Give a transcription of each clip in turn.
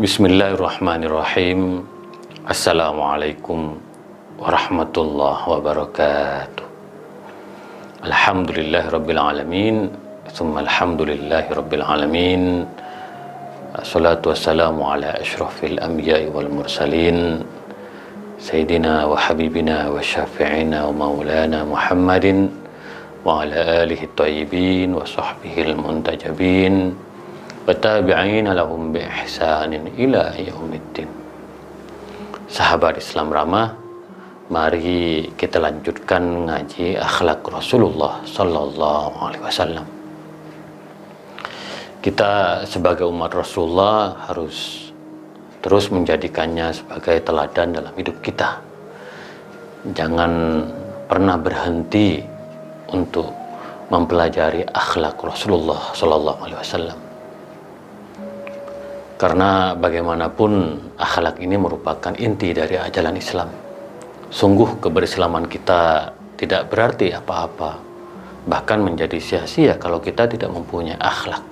Bismillahirrahmanirrahim. Assalamualaikum warahmatullahi wabarakatuh. Alhamdulillahirabbil alamin. Tsumma alhamdulillahirabbil alamin. Assalatu wassalamu ala asyrafil anbiya'i wal mursalin. Sayyidina wa habibina wa syafi'ina wa maulana Muhammadin wa ala alihi thayyibin wa sahbihi al-muntajabin. Watabi'ina lahum bi ihsanin ila yaumiddin. Sahabat Islam Ramah, mari kita lanjutkan ngaji akhlak Rasulullah sallallahu alaihi wasallam. Kita sebagai umat Rasulullah harus terus menjadikannya sebagai teladan dalam hidup kita. Jangan pernah berhenti untuk mempelajari akhlak Rasulullah sallallahu alaihi wasallam. Karena bagaimanapun akhlak ini merupakan inti dari ajaran Islam. Sungguh keberislaman kita tidak berarti apa-apa, bahkan menjadi sia-sia kalau kita tidak mempunyai akhlak.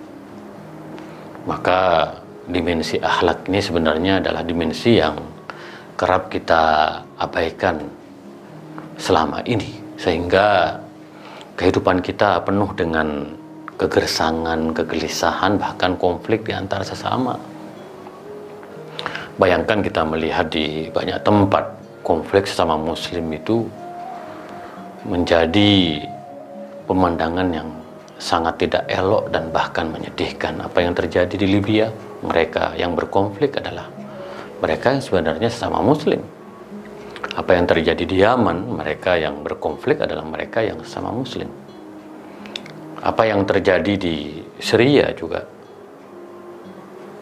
Maka dimensi akhlak ini sebenarnya adalah dimensi yang kerap kita abaikan selama ini, sehingga kehidupan kita penuh dengan kegersangan, kegelisahan, bahkan konflik di antara sesama. Bayangkan kita melihat di banyak tempat konflik sesama muslim itu menjadi pemandangan yang sangat tidak elok dan bahkan menyedihkan. Apa yang terjadi di Libya, mereka yang berkonflik adalah mereka yang sebenarnya sesama muslim. Apa yang terjadi di Yaman, mereka yang berkonflik adalah mereka yang sesama muslim. Apa yang terjadi di Syria juga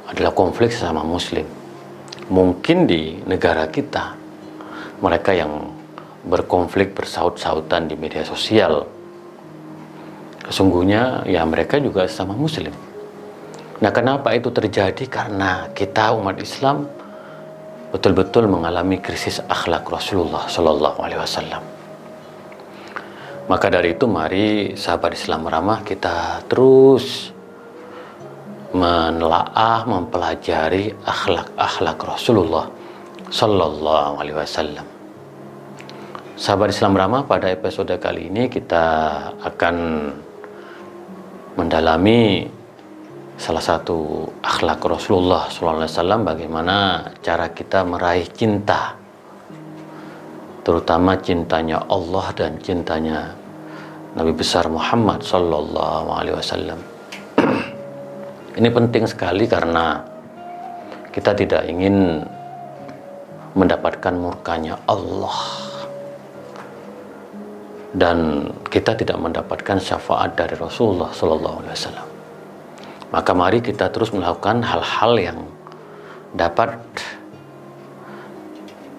adalah konflik sesama muslim. Mungkin di negara kita, mereka yang berkonflik bersaut-sautan di media sosial, sesungguhnya ya mereka juga sesama muslim. Nah, kenapa itu terjadi? Karena kita umat Islam betul-betul mengalami krisis akhlak Rasulullah Sallallahu Alaihi Wasallam. Maka dari itu mari sahabat Islam Ramah kita terus menelaah, mempelajari akhlak-akhlak Rasulullah Sallallahu Alaihi Wasallam. Sahabat Islam Ramah, pada episode kali ini kita akan mendalami salah satu akhlak Rasulullah Sallallahu Alaihi Wasallam, bagaimana cara kita meraih cinta, terutama cintanya Allah dan cintanya Nabi besar Muhammad Sallallahu Alaihi Wasallam. Ini penting sekali karena kita tidak ingin mendapatkan murkanya Allah dan kita tidak mendapatkan syafaat dari Rasulullah Sallallahu Alaihi Wasallam. Maka mari kita terus melakukan hal-hal yang dapat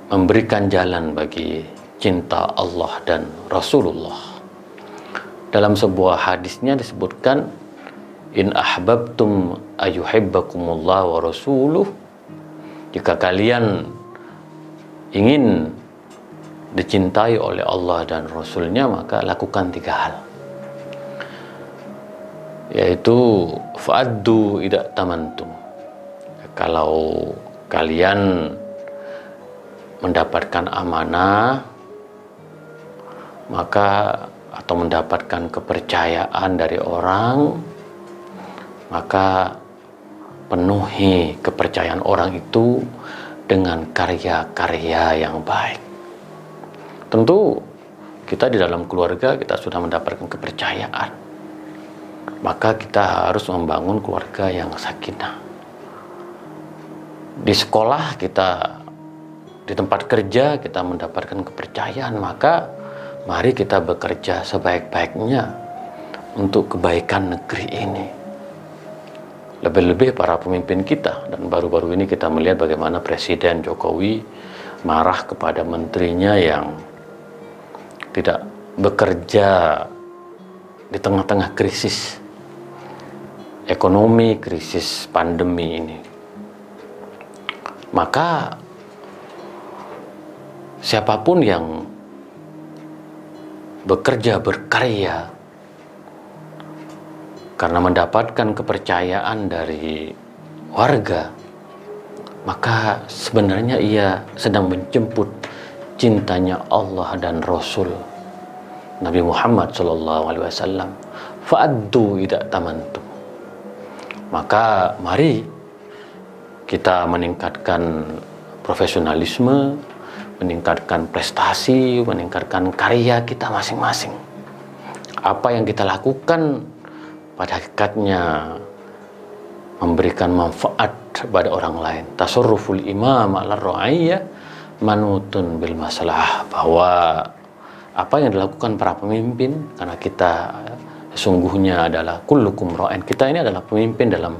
memberikan jalan bagi cinta Allah dan Rasulullah. Dalam sebuah hadisnya disebutkan, in ahbabtum ayuhibbakumullah wa rasuluh, jika kalian ingin dicintai oleh Allah dan Rasulnya, maka lakukan 3 hal, yaitu fa'addu idza tamantum, kalau kalian mendapatkan amanah maka atau mendapatkan kepercayaan dari orang, maka penuhi kepercayaan orang itu dengan karya-karya yang baik. Tentu kita di dalam keluarga kita sudah mendapatkan kepercayaan, maka kita harus membangun keluarga yang sakinah. Di sekolah kita, di tempat kerja kita mendapatkan kepercayaan, maka mari kita bekerja sebaik-baiknya untuk kebaikan negeri ini. Lebih-lebih para pemimpin kita, dan baru-baru ini kita melihat bagaimana Presiden Jokowi marah kepada menterinya yang tidak bekerja di tengah-tengah krisis ekonomi, krisis pandemi ini. Maka siapapun yang bekerja, berkarya karena mendapatkan kepercayaan dari warga, maka sebenarnya ia sedang menjemput cintanya Allah dan Rasul Nabi Muhammad SAW. Fa'addu idza tamantum. Maka mari kita meningkatkan profesionalisme, meningkatkan prestasi, meningkatkan karya kita masing-masing. Apa yang kita lakukan pada hakikatnya memberikan manfaat kepada orang lain. Tasarruful imam ala ra'iyah manutun bil masalah, bahwa apa yang dilakukan para pemimpin, karena kita sesungguhnya adalah kullukum ra'in, kita ini adalah pemimpin dalam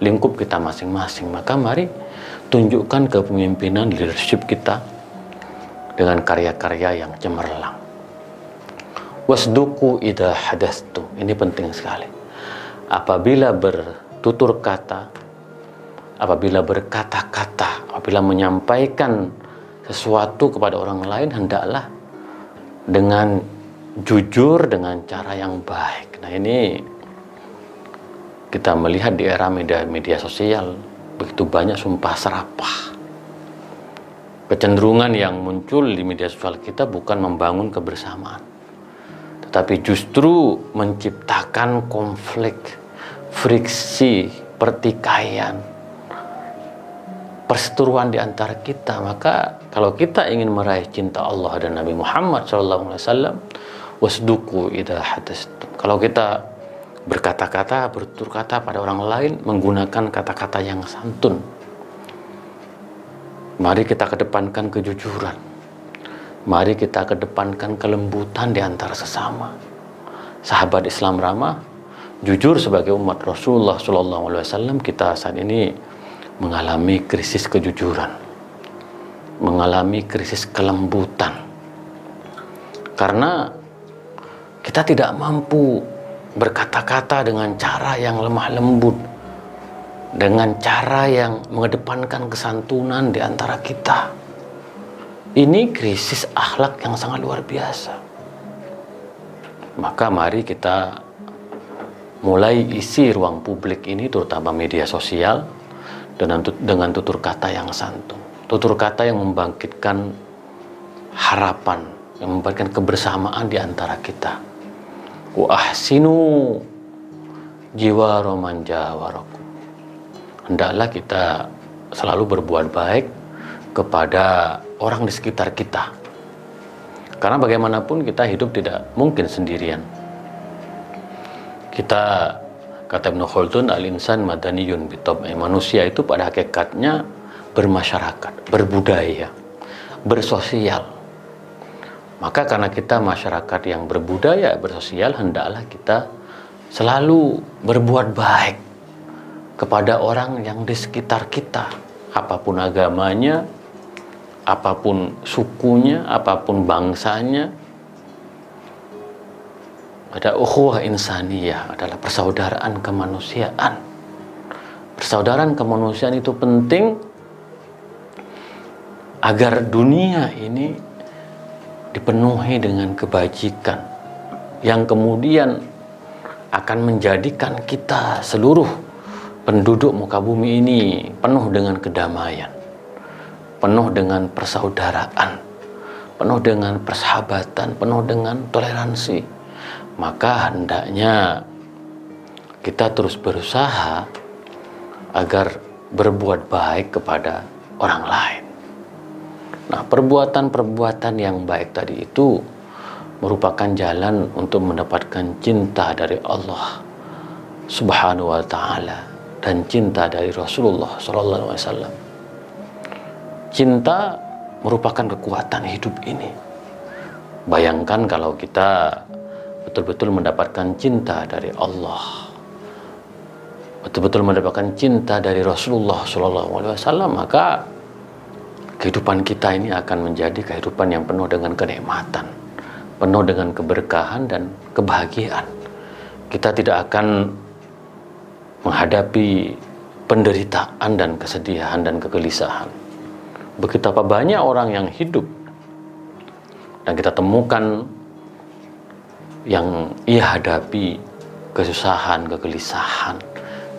lingkup kita masing-masing, maka mari tunjukkan kepemimpinan leadership kita dengan karya-karya yang cemerlang. Wasduku idza hadastu, ini penting sekali. Apabila bertutur kata, apabila berkata-kata, apabila menyampaikan sesuatu kepada orang lain, hendaklah dengan jujur, dengan cara yang baik. Nah, ini kita melihat di era media sosial, begitu banyak sumpah serapah. Kecenderungan yang muncul di media sosial kita bukan membangun kebersamaan, tetapi justru menciptakan konflik, friksi, pertikaian, perseteruan di antara kita. Maka kalau kita ingin meraih cinta Allah dan Nabi Muhammad SAW, wasduku idza hadastum. Kalau kita berkata-kata, bertutur kata pada orang lain, menggunakan kata-kata yang santun. Mari kita kedepankan kejujuran. Mari kita kedepankan kelembutan di antara sesama. Sahabat Islam ramah, jujur sebagai umat Rasulullah SAW, kita saat ini mengalami krisis kejujuran, mengalami krisis kelembutan, karena kita tidak mampu berkata-kata dengan cara yang lemah lembut, dengan cara yang mengedepankan kesantunan di antara kita. Ini krisis akhlak yang sangat luar biasa. Maka mari kita mulai isi ruang publik ini, terutama media sosial, dengan tutur kata yang santun, tutur kata yang membangkitkan harapan, yang membangkitkan kebersamaan di antara kita. Wa ahsinu jiwara man jawarakum. Hendaklah kita selalu berbuat baik kepada orang di sekitar kita, karena bagaimanapun kita hidup tidak mungkin sendirian. Kita, kata Ibnu Khaldun, al-insan madaniyun bitab'i, manusia itu pada hakikatnya bermasyarakat, berbudaya, bersosial. Maka karena kita masyarakat yang berbudaya, bersosial, hendaklah kita selalu berbuat baik kepada orang yang di sekitar kita, apapun agamanya, apapun sukunya, apapun bangsanya. Ada ukhuwah insaniyah, adalah persaudaraan kemanusiaan. Persaudaraan kemanusiaan itu penting agar dunia ini dipenuhi dengan kebajikan yang kemudian akan menjadikan kita seluruh penduduk muka bumi ini penuh dengan kedamaian, penuh dengan persaudaraan, penuh dengan persahabatan, penuh dengan toleransi. Maka hendaknya kita terus berusaha agar berbuat baik kepada orang lain. Nah, perbuatan-perbuatan yang baik tadi itu merupakan jalan untuk mendapatkan cinta dari Allah Subhanahu wa Ta'ala dan cinta dari Rasulullah SAW. Cinta merupakan kekuatan hidup ini. Bayangkan kalau kita betul-betul mendapatkan cinta dari Allah, betul-betul mendapatkan cinta dari Rasulullah SAW, maka kehidupan kita ini akan menjadi kehidupan yang penuh dengan kenikmatan, penuh dengan keberkahan dan kebahagiaan. Kita tidak akan menghadapi penderitaan dan kesedihan dan kegelisahan. Betapa banyak orang yang hidup dan kita temukan yang ia hadapi kesusahan, kegelisahan,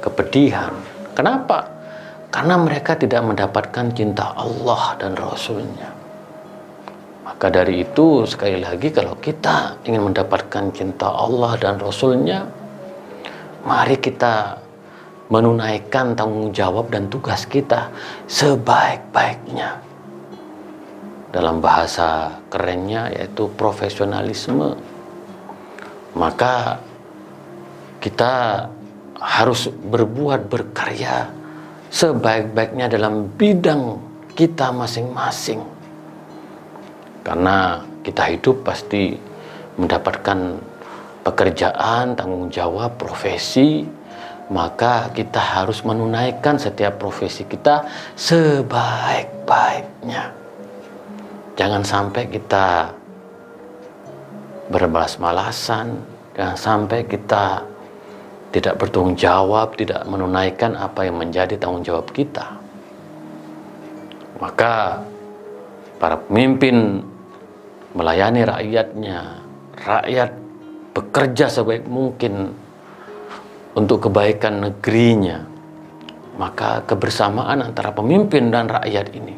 kepedihan. Kenapa? Karena mereka tidak mendapatkan cinta Allah dan Rasul-Nya. Maka dari itu, sekali lagi, kalau kita ingin mendapatkan cinta Allah dan Rasul-Nya, mari kita menunaikan tanggung jawab dan tugas kita sebaik-baiknya. Dalam bahasa kerennya yaitu profesionalisme. Maka kita harus berbuat, berkarya sebaik-baiknya dalam bidang kita masing-masing. Karena kita hidup pasti mendapatkan pekerjaan, tanggung jawab, profesi, maka kita harus menunaikan setiap profesi kita sebaik-baiknya. Jangan sampai kita bermalas-malasan, jangan sampai kita tidak bertanggung jawab, tidak menunaikan apa yang menjadi tanggung jawab kita. Maka para pemimpin melayani rakyatnya, rakyat bekerja sebaik mungkin untuk kebaikan negerinya. Maka kebersamaan antara pemimpin dan rakyat ini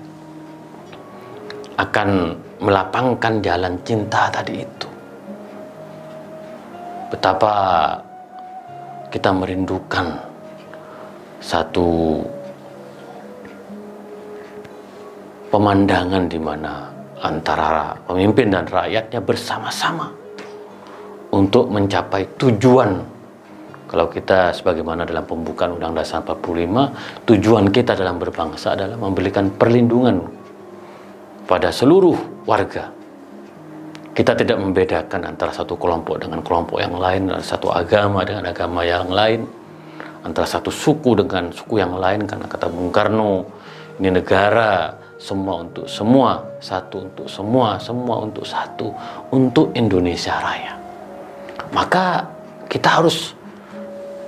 akan melapangkan jalan cinta tadi itu. Betapa kita merindukan satu pemandangan di mana antara pemimpin dan rakyatnya bersama-sama untuk mencapai tujuan. Kalau kita sebagaimana dalam pembukaan Undang-Undang Dasar 45, tujuan kita dalam berbangsa adalah memberikan perlindungan pada seluruh warga. Kita tidak membedakan antara satu kelompok dengan kelompok yang lain, antara satu agama dengan agama yang lain, antara satu suku dengan suku yang lain. Karena kata Bung Karno, ini negara semua untuk semua, satu untuk semua, semua untuk satu, untuk Indonesia Raya. Maka kita harus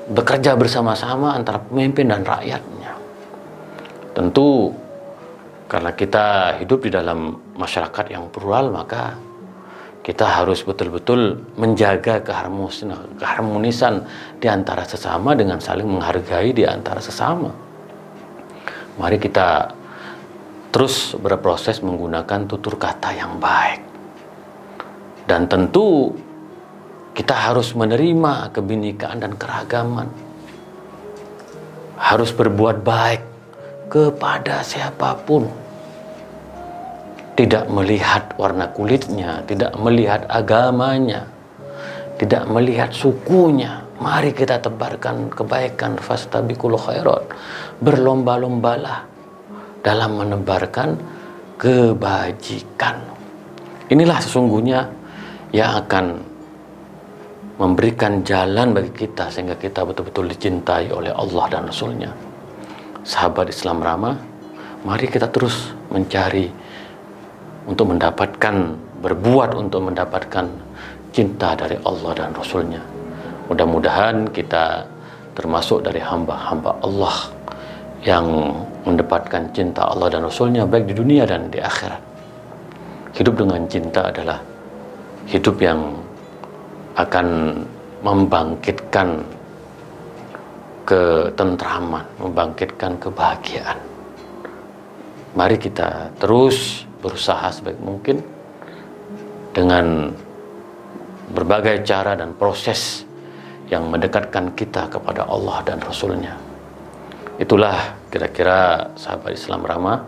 bekerja bersama-sama antara pemimpin dan rakyatnya. Tentu karena kita hidup di dalam masyarakat yang plural, maka kita harus betul-betul menjaga keharmonisan di antara sesama dengan saling menghargai di antara sesama. Mari kita terus berproses menggunakan tutur kata yang baik. Dan tentu kita harus menerima kebinekaan dan keragaman. Harus berbuat baik kepada siapapun. Tidak melihat warna kulitnya, tidak melihat agamanya, tidak melihat sukunya. Mari kita tebarkan kebaikan, fastabiqul khairat. Berlomba-lombalah dalam menebarkan kebajikan. Inilah sesungguhnya yang akan memberikan jalan bagi kita sehingga kita betul-betul dicintai oleh Allah dan Rasul-Nya. Sahabat Islam Ramah, mari kita terus mencari untuk mendapatkan, berbuat untuk mendapatkan cinta dari Allah dan Rasul-Nya. Mudah-mudahan kita termasuk dari hamba-hamba Allah yang mendapatkan cinta Allah dan Rasul-Nya baik di dunia dan di akhirat. Hidup dengan cinta adalah hidup yang akan membangkitkan ketentraman, membangkitkan kebahagiaan. Mari kita terus berusaha sebaik mungkin dengan berbagai cara dan proses yang mendekatkan kita kepada Allah dan Rasul-Nya. Itulah kira-kira sahabat Islam Ramah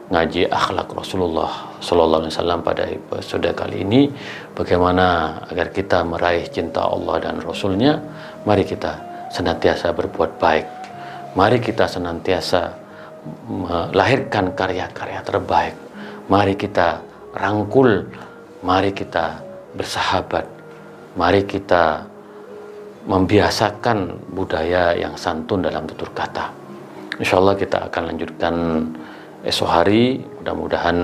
ngaji akhlak Rasulullah Sallallahu Alaihi Wasallam pada episode kali ini. Bagaimana agar kita meraih cinta Allah dan Rasul-Nya? Mari kita senantiasa berbuat baik. Mari kita senantiasa melahirkan karya-karya terbaik. Mari kita rangkul, mari kita bersahabat, mari kita membiasakan budaya yang santun dalam tutur kata. Insya Allah kita akan lanjutkan esok hari. Mudah-mudahan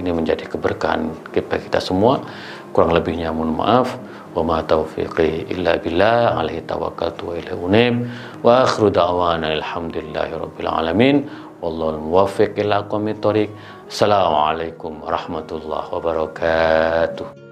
ini menjadi keberkahan bagi kita semua. Kurang lebihnya mohon maaf. Wa ma taufiqi illa billah, alaihi tawakkaltu wa ilaihi unib. Wa akhiru da'wana alhamdulillahi rabbil alamin. Wallahul muwaffiq ila aqwamit thoriq. Assalamualaikum warahmatullahi wabarakatuh.